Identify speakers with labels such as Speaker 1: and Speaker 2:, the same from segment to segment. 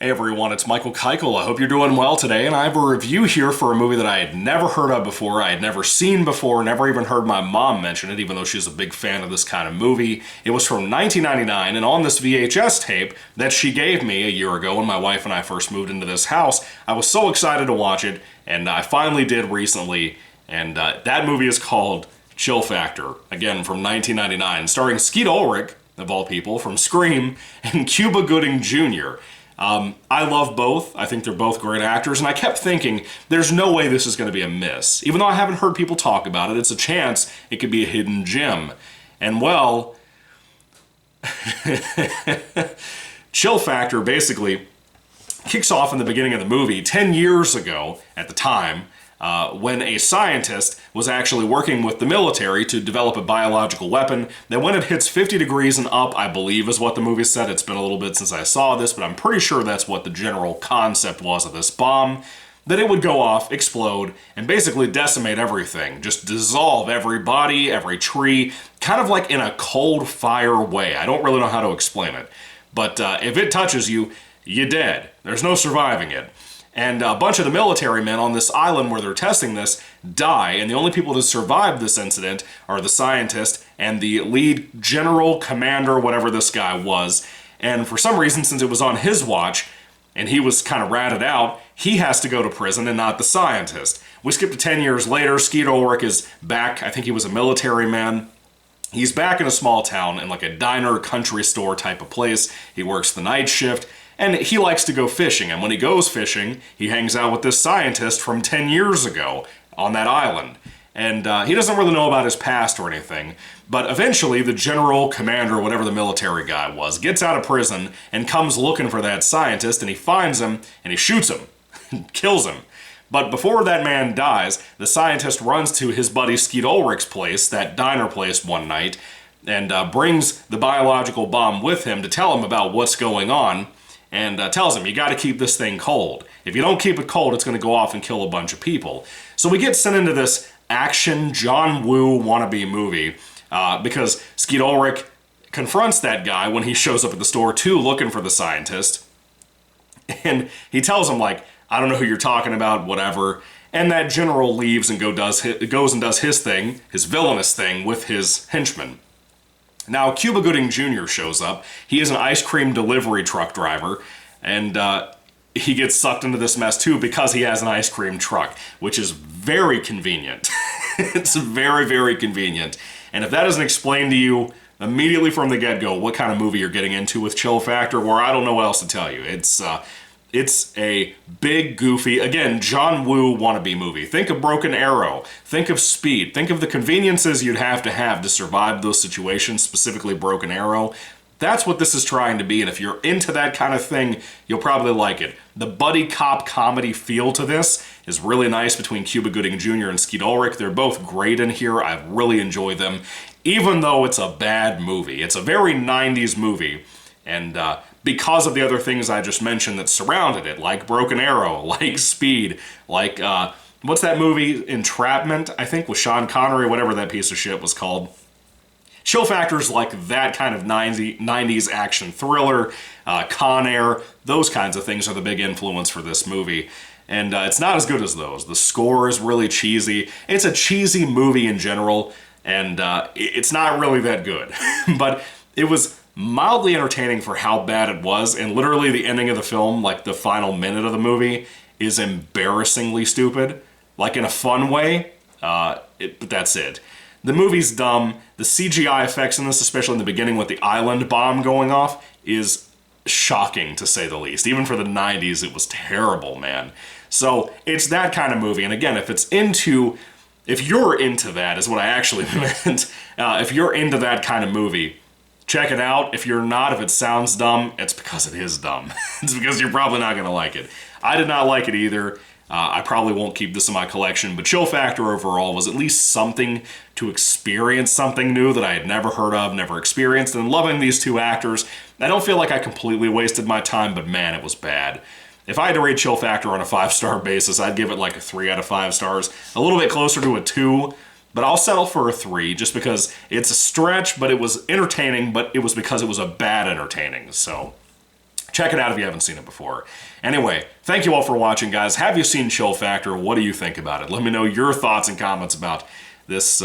Speaker 1: Hey everyone, it's Michael Kikle. I hope you're doing well today, and I have a review here for a movie that I had never heard of before, I had never seen before, never even heard my mom mention it, even though she's a big fan of this kind of movie. It was from 1999, and on this VHS tape that she gave me a year ago when my wife and I first moved into this house, I was so excited to watch it, and I finally did recently, and that movie is called Chill Factor, again from 1999, starring Skeet Ulrich, of all people, from Scream, and Cuba Gooding Jr., I love both. I think they're both great actors, and I kept thinking, there's no way this is going to be a miss. Even though I haven't heard people talk about it, it's a chance it could be a hidden gem. And well, Chill Factor basically kicks off in the beginning of the movie 10 years ago at the time, when a scientist was actually working with the military to develop a biological weapon that when it hits 50 degrees and up, I believe is what the movie said. It's been a little bit since I saw this, but I'm pretty sure that's what the general concept was of this bomb, that it would go off, explode, and basically decimate everything. Just dissolve every body, every tree, kind of like in a cold fire way. I don't really know how to explain it. But if it touches you, you're dead. There's no surviving it. And a bunch of the military men on this island where they're testing this die, and the only people to survive this incident are the scientist and the lead general, commander, whatever this guy was. And for some reason, since it was on his watch, and he was kind of ratted out, he has to go to prison and not the scientist. We skip to 10 years later, Skeet Ulrich is back. I think he was a military man. He's back in a small town in like a diner, country store type of place. He works the night shift. And he likes to go fishing, and when he goes fishing, he hangs out with this scientist from 10 years ago on that island. And he doesn't really know about his past or anything, but eventually the general, commander, whatever the military guy was, gets out of prison and comes looking for that scientist, and he finds him, and he shoots him, kills him. But before that man dies, the scientist runs to his buddy Skeet Ulrich's place, that diner place, one night, and brings the biological bomb with him to tell him about what's going on, and tells him, you got to keep this thing cold. If you don't keep it cold, it's going to go off and kill a bunch of people. So we get sent into this action John Woo wannabe movie because Skeet Ulrich confronts that guy when he shows up at the store too, looking for the scientist. And he tells him, like, I don't know who you're talking about, whatever. And that general leaves and goes and does his thing, his villainous thing, with his henchman. Now, Cuba Gooding Jr. shows up. He is an ice cream delivery truck driver, and he gets sucked into this mess too because he has an ice cream truck, which is very convenient. It's very, very convenient. And if that doesn't explain to you immediately from the get-go what kind of movie you're getting into with Chill Factor, well, I don't know what else to tell you. It's a big, goofy, again, John Woo wannabe movie. Think of Broken Arrow. Think of Speed. Think of the conveniences you'd have to survive those situations, specifically Broken Arrow. That's what this is trying to be, and if you're into that kind of thing, you'll probably like it. The buddy cop comedy feel to this is really nice between Cuba Gooding Jr. and Skeet Ulrich. They're both great in here. I really enjoy them, even though it's a bad movie. It's a very 90s movie, and because of the other things I just mentioned that surrounded it, like Broken Arrow, like Speed, like, what's that movie, Entrapment, I think, with Sean Connery, whatever that piece of shit was called. Chill Factor's like that kind of 90s action thriller, Con Air, those kinds of things are the big influence for this movie. And it's not as good as those. The score is really cheesy. It's a cheesy movie in general, and it's not really that good. But it was mildly entertaining for how bad it was, and literally the ending of the film, like the final minute of the movie, is embarrassingly stupid. Like in a fun way, but that's it. The movie's dumb. The CGI effects in this, especially in the beginning with the island bomb going off, is shocking to say the least. Even for the 90s, it was terrible, man. So it's that kind of movie, and again, if you're into that, is what I actually meant. If you're into that kind of movie, check it out. If you're not, if it sounds dumb, it's because it is dumb. It's because you're probably not going to like it. I did not like it either. I probably won't keep this in my collection, but Chill Factor overall was at least something to experience something new that I had never heard of, never experienced, and loving these two actors. I don't feel like I completely wasted my time, but man, it was bad. If I had to rate Chill Factor on a 5-star basis, I'd give it like a 3 out of 5 stars, a little bit closer to a 2, but I'll settle for a 3 just because it's a stretch, but it was entertaining, but it was because it was a bad entertaining, so Check it out if you haven't seen it before. Anyway, thank you all for watching, guys. Have you seen Chill Factor? What do you think about it? Let me know your thoughts and comments about this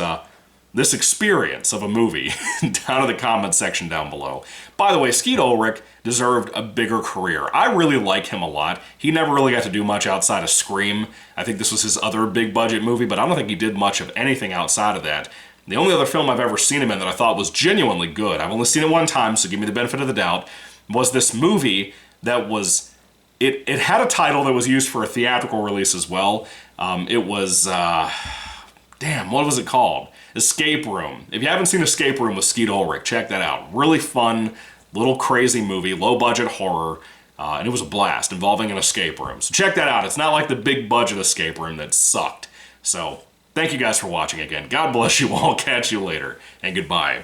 Speaker 1: this experience of a movie down in the comments section down below. By the way, Skeet Ulrich deserved a bigger career. I really like him a lot. He never really got to do much outside of Scream. I think this was his other big budget movie, but I don't think he did much of anything outside of that. The only other film I've ever seen him in that I thought was genuinely good, I've only seen it one time, so give me the benefit of the doubt, was this movie that was... It had a title that was used for a theatrical release as well. It was... damn, what was it called? Escape Room. If you haven't seen Escape Room with Skeet Ulrich, check that out. Really fun, little crazy movie, low-budget horror, and it was a blast involving an escape room. So check that out. It's not like the big-budget Escape Room that sucked. So thank you guys for watching again. God bless you all. Catch you later, and goodbye.